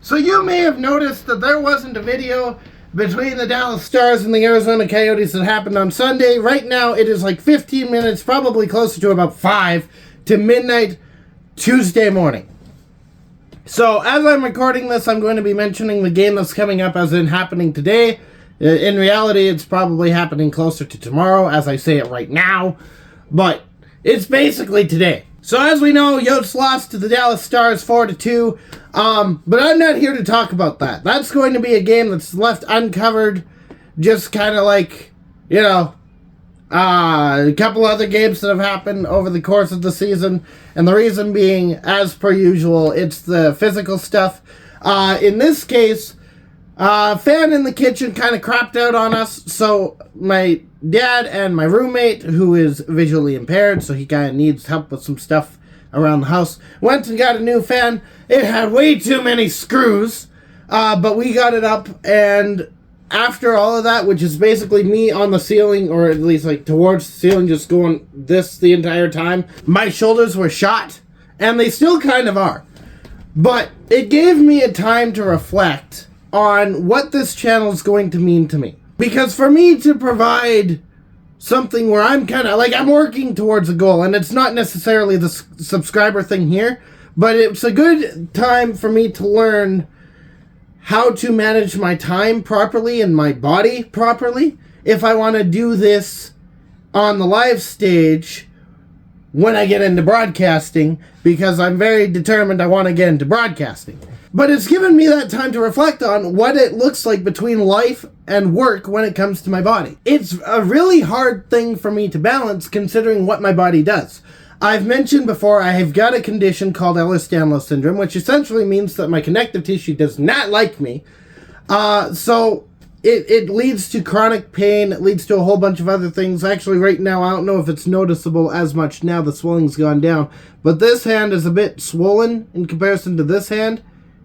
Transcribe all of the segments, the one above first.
So you may have noticed that there wasn't a video between the Dallas Stars and the Arizona Coyotes that happened on Sunday. Right now it is like 15 minutes, probably closer to about 5 to midnight Tuesday morning. So as I'm recording this, I'm going to be mentioning the game that's coming up as in happening today. In reality, it's probably happening closer to tomorrow as I say it right now. But it's basically today. So as we know, YOTES lost to the Dallas Stars 4-2. But I'm not here to talk about that. That's going to be a game that's left uncovered. Just kind of like, you know, a couple other games that have happened over the course of the season. And the reason being, as per usual, it's the physical stuff. In this case, fan in the kitchen kind of crapped out on us. So my dad and my roommate, who is visually impaired, so he kind of needs help with some stuff around the house, went and got a new fan. It had way too many screws, but we got it up, and after all of that, which is basically me on the ceiling, or at least like towards the ceiling, just going this the entire time, my shoulders were shot, and they still kind of are. But it gave me a time to reflect on what this channel is going to mean to me. Because for me to provide something where I'm kind of like, I'm working towards a goal, and it's not necessarily the subscriber thing here, but it's a good time for me to learn how to manage my time properly and my body properly if I want to do this on the live stage when I get into broadcasting, because I'm very determined I want to get into broadcasting. But it's given me that time to reflect on what it looks like between life and work when it comes to my body. It's a really hard thing for me to balance considering what my body does. I've mentioned before I have got a condition called Ehlers-Danlos syndrome, which essentially means that my connective tissue does not like me. So it leads to chronic pain. It leads to a whole bunch of other things. Actually, right now, I don't know if it's noticeable as much now. The swelling's gone down. But this hand is a bit swollen in comparison to this hand.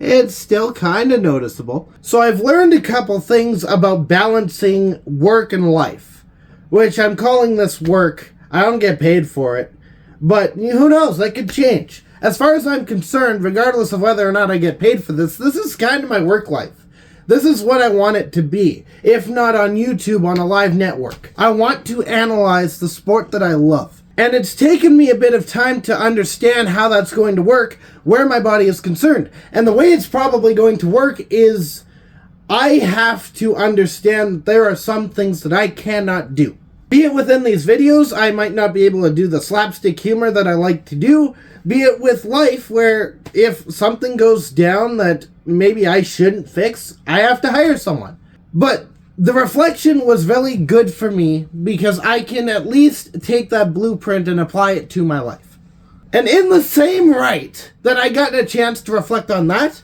It's still kind of noticeable. So I've learned a couple things about balancing work and life, which I'm calling this work. I don't get paid for it, but who knows, that could change. As far as I'm concerned, regardless of whether or not I get paid for this, this is kind of my work life. This is what I want it to be, if not on YouTube on a live network. I want to analyze the sport that I love. And it's taken me a bit of time to understand how that's going to work where my body is concerned. And the way it's probably going to work is I have to understand that there are some things that I cannot do. Be it within these videos, I might not be able to do the slapstick humor that I like to do. Be it with life, where if something goes down that maybe I shouldn't fix, I have to hire someone. But the reflection was really good for me because I can at least take that blueprint and apply it to my life. And in the same right that I got a chance to reflect on that,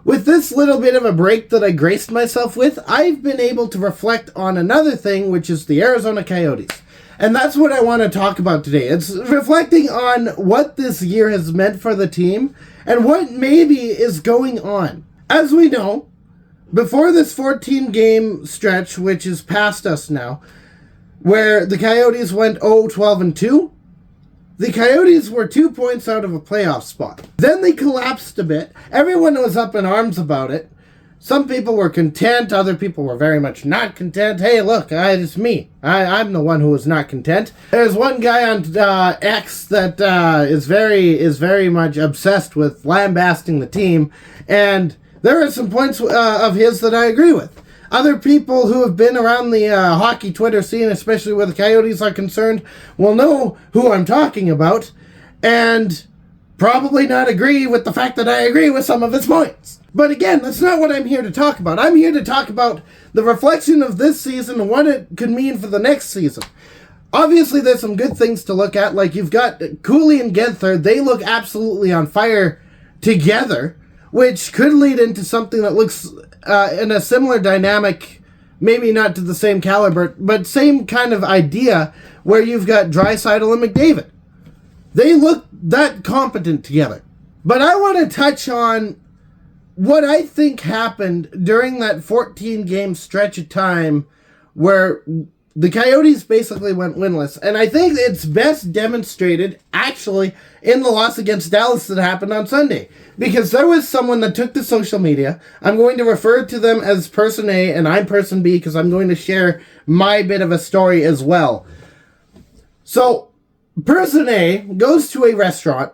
with this little bit of a break that I graced myself with, I've been able to reflect on another thing, which is the Arizona Coyotes. And that's what I want to talk about today. It's reflecting on what this year has meant for the team and what maybe is going on. As we know, before this 14-game stretch, which is past us now, where the Coyotes went 0-12-2, the Coyotes were 2 points out of a playoff spot. Then they collapsed a bit. Everyone was up in arms about it. Some people were content. Other people were very much not content. Hey, look, it's me. I'm the one who was not content. There's one guy on X that is very much obsessed with lambasting the team, and there are some points of his that I agree with. Other people who have been around the hockey Twitter scene, especially where the Coyotes are concerned, will know who I'm talking about and probably not agree with the fact that I agree with some of his points. But again, that's not what I'm here to talk about. I'm here to talk about the reflection of this season and what it could mean for the next season. Obviously, there's some good things to look at. Like, you've got Cooley and Genther. They look absolutely on fire together, which could lead into something that looks in a similar dynamic, maybe not to the same caliber, but same kind of idea, where you've got Draisaitl and McDavid. They look that competent together. But I want to touch on what I think happened during that 14-game stretch of time where the Coyotes basically went winless. And I think it's best demonstrated, actually, in the loss against Dallas that happened on Sunday. Because there was someone that took to social media. I'm going to refer to them as Person A, and I'm Person B, because I'm going to share my bit of a story as well. So, Person A goes to a restaurant,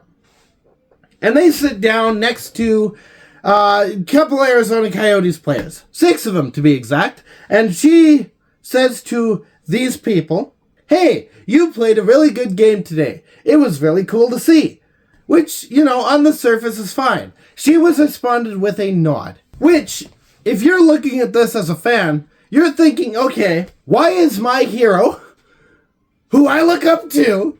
and they sit down next to a couple Arizona Coyotes players. 6 of them, to be exact. And she says to these people, "Hey, you played a really good game today. It was really cool to see." Which, you know, on the surface is fine. She was responded with a nod. Which, if you're looking at this as a fan, you're thinking, okay, why is my hero, who I look up to,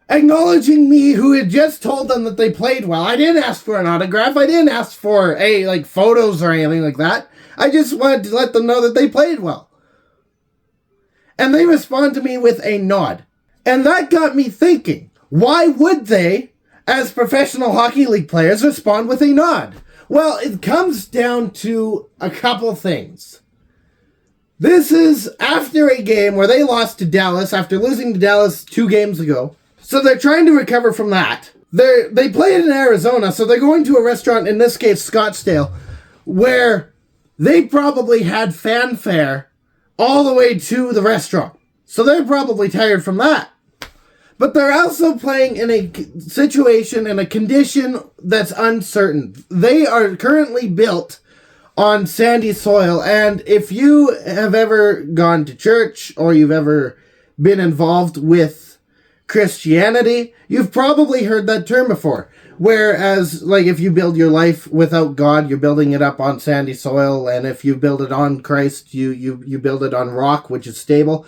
acknowledging me, who had just told them that they played well? I didn't ask for an autograph. I didn't ask for, photos or anything like that. I just wanted to let them know that they played well. And they respond to me with a nod. And that got me thinking, why would they, as professional hockey league players, respond with a nod? Well, it comes down to a couple things. This is after a game where they lost to Dallas, after losing to Dallas 2 games ago. So they're trying to recover from that. They played in Arizona, so they're going to a restaurant, in this case Scottsdale, where they probably had fanfare all the way to the restaurant. So they're probably tired from that. But they're also playing in a situation, in a condition that's uncertain. They are currently built on sandy soil, and if you have ever gone to church or you've ever been involved with Christianity, you've probably heard that term before. Whereas, if you build your life without God, you're building it up on sandy soil, and if you build it on Christ, you build it on rock, which is stable.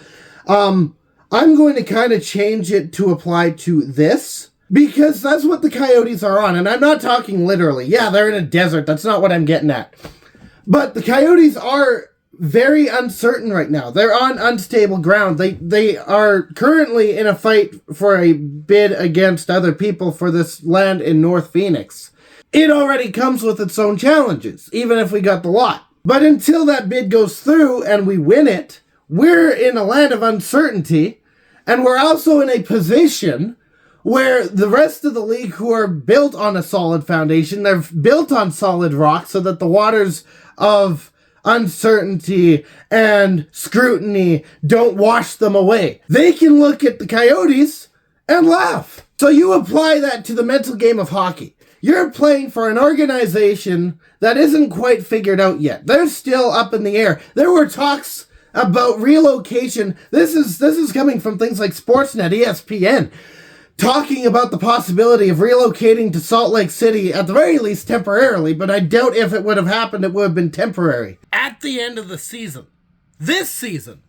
I'm going to kind of change it to apply to this, because that's what the Coyotes are on, and I'm not talking literally. Yeah, they're in a desert, that's not what I'm getting at. But the Coyotes are very uncertain right now. They're on unstable ground. They are currently in a fight for a bid against other people for this land in North Phoenix. It already comes with its own challenges, even if we got the lot. But until that bid goes through and we win it, we're in a land of uncertainty, and we're also in a position where the rest of the league, who are built on a solid foundation, they're built on solid rock so that the waters of uncertainty and scrutiny don't wash them away. They can look at the Coyotes and laugh. So you apply that to the mental game of hockey. You're playing for an organization that isn't quite figured out yet. They're still up in the air. There were talks about relocation. This is coming from things like Sportsnet, ESPN, talking about the possibility of relocating to Salt Lake City, at the very least temporarily, but I doubt if it would have happened, it would have been temporary. At the end of the season. This season.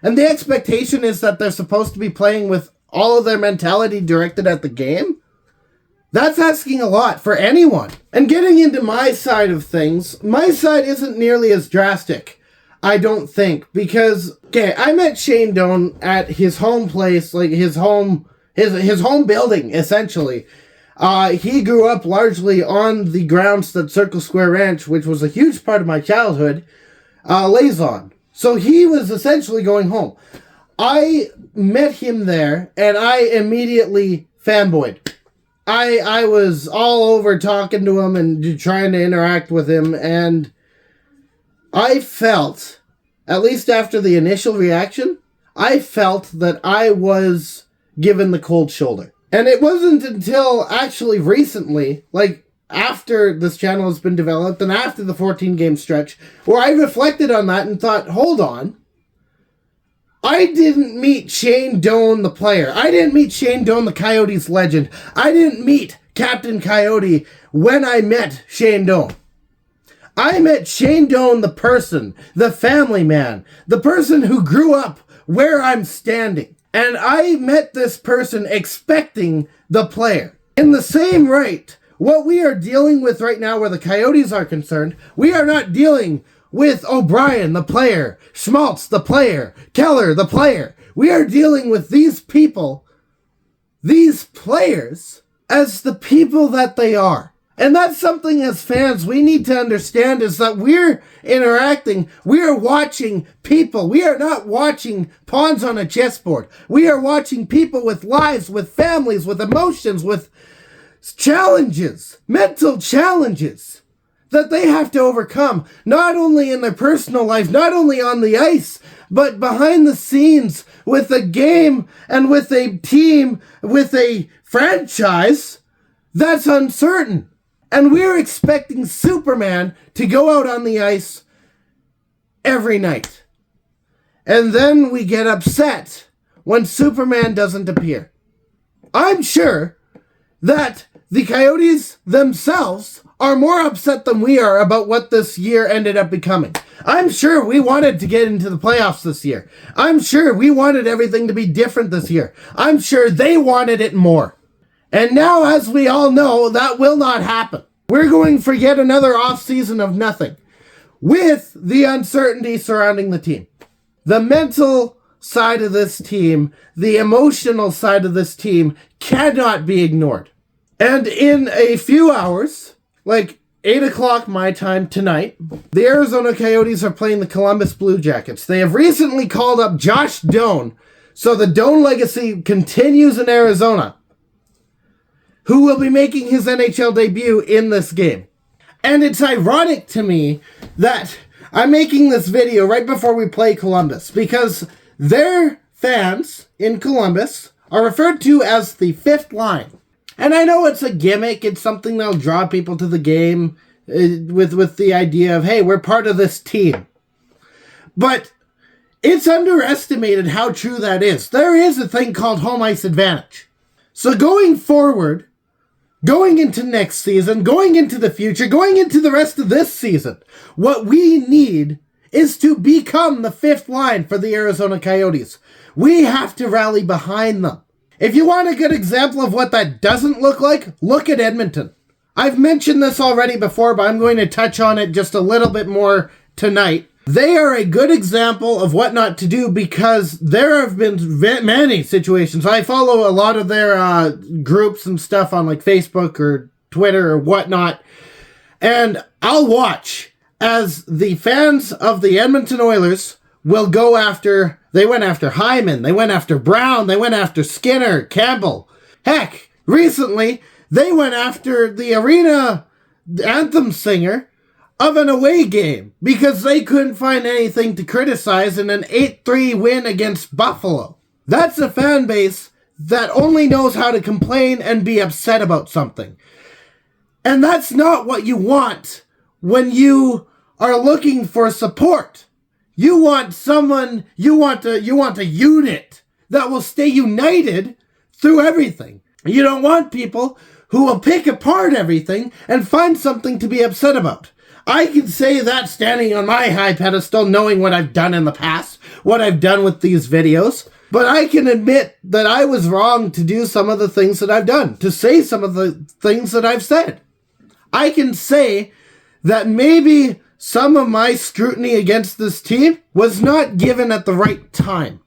And the expectation is that they're supposed to be playing with all of their mentality directed at the game? That's asking a lot for anyone. And getting into my side of things, my side isn't nearly as drastic, I don't think, because, I met Shane Doan at his home place, his home building, essentially. He grew up largely on the grounds that Circle Square Ranch, which was a huge part of my childhood, lays on. So he was essentially going home. I met him there, and I immediately fanboyed. I was all over talking to him and trying to interact with him, and I felt, at least after the initial reaction, I felt that I was given the cold shoulder. And it wasn't until actually recently, after this channel has been developed and after the 14-game stretch, where I reflected on that and thought, hold on, I didn't meet Shane Doan the player. I didn't meet Shane Doan the Coyotes legend. I didn't meet Captain Coyote when I met Shane Doan. I met Shane Doan the person, the family man, the person who grew up where I'm standing. And I met this person expecting the player. In the same right, what we are dealing with right now where the Coyotes are concerned, we are not dealing with O'Brien, the player, Schmaltz, the player, Keller, the player. We are dealing with these people, these players, as the people that they are. And that's something as fans we need to understand, is that we're interacting, we are watching people. We are not watching pawns on a chessboard. We are watching people with lives, with families, with emotions, with challenges, mental challenges that they have to overcome, not only in their personal life, not only on the ice, but behind the scenes with a game and with a team, with a franchise that's uncertain. And we're expecting Superman to go out on the ice every night. And then we get upset when Superman doesn't appear. I'm sure that the Coyotes themselves are more upset than we are about what this year ended up becoming. I'm sure we wanted to get into the playoffs this year. I'm sure we wanted everything to be different this year. I'm sure they wanted it more. And now, as we all know, that will not happen. We're going for yet another offseason of nothing, with the uncertainty surrounding the team. The mental side of this team, the emotional side of this team cannot be ignored. And in a few hours, like 8 o'clock my time tonight, the Arizona Coyotes are playing the Columbus Blue Jackets. They have recently called up Josh Doan, so the Doan legacy continues in Arizona, who will be making his NHL debut in this game. And it's ironic to me that I'm making this video right before we play Columbus, because their fans in Columbus are referred to as the fifth line. And I know it's a gimmick, it's something that'll draw people to the game with the idea of, hey, we're part of this team. But it's underestimated how true that is. There is a thing called home ice advantage. So going forward, going into next season, going into the future, going into the rest of this season, what we need is to become the fifth line for the Arizona Coyotes. We have to rally behind them. If you want a good example of what that doesn't look like, look at Edmonton. I've mentioned this already before, but I'm going to touch on it just a little bit more tonight. They are a good example of what not to do, because there have been many situations. I follow a lot of their groups and stuff on like Facebook or Twitter or whatnot, and I'll watch as the fans of the Edmonton Oilers will go after, they went after Hyman, they went after Brown, they went after Skinner, Campbell. Heck, recently they went after the arena anthem singer of an away game because they couldn't find anything to criticize in an 8-3 win against Buffalo. That's a fan base that only knows how to complain and be upset about something. And that's not what you want when you are looking for support. You want someone, you want a unit that will stay united through everything. You don't want people who will pick apart everything and find something to be upset about. I can say that standing on my high pedestal, knowing what I've done in the past, what I've done with these videos. But I can admit that I was wrong to do some of the things that I've done, to say some of the things that I've said. I can say that maybe some of my scrutiny against this team was not given at the right time.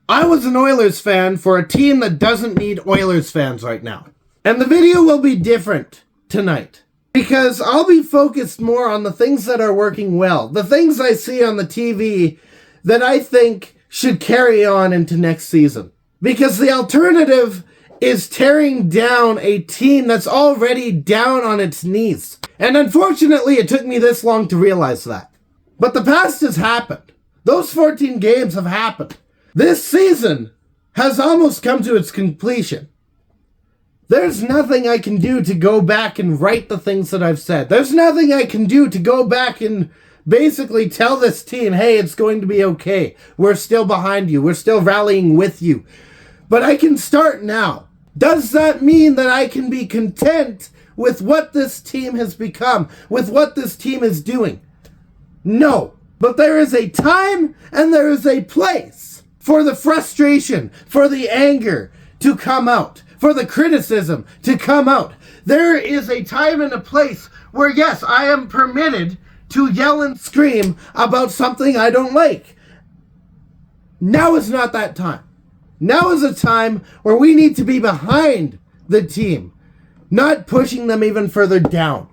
I was an Oilers fan for a team that doesn't need Oilers fans right now. And the video will be different tonight, because I'll be focused more on the things that are working well, the things I see on the TV that I think should carry on into next season. Because the alternative is tearing down a team that's already down on its knees. And unfortunately, it took me this long to realize that. But the past has happened. Those 14 games have happened. This season has almost come to its completion. There's nothing I can do to go back and write the things that I've said. There's nothing I can do to go back and basically tell this team, hey, it's going to be okay. We're still behind you. We're still rallying with you. But I can start now. Does that mean that I can be content with what this team has become, with what this team is doing? No. But there is a time and there is a place for the frustration, for the anger to come out, for the criticism to come out. There is a time and a place where, yes, I am permitted to yell and scream about something I don't like. Now is not that time. Now is a time where we need to be behind the team. not pushing them even further down.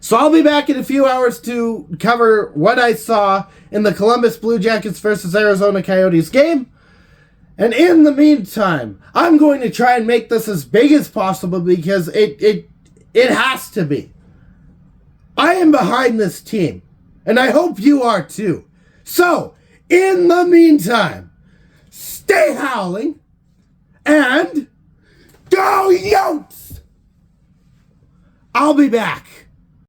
So I'll be back in a few hours to cover what I saw in the Columbus Blue Jackets versus Arizona Coyotes game. And in the meantime, I'm going to try and make this as big as possible because it has to be. I am behind this team, and I hope you are too. So, in the meantime, stay howling and go Yotes! I'll be back.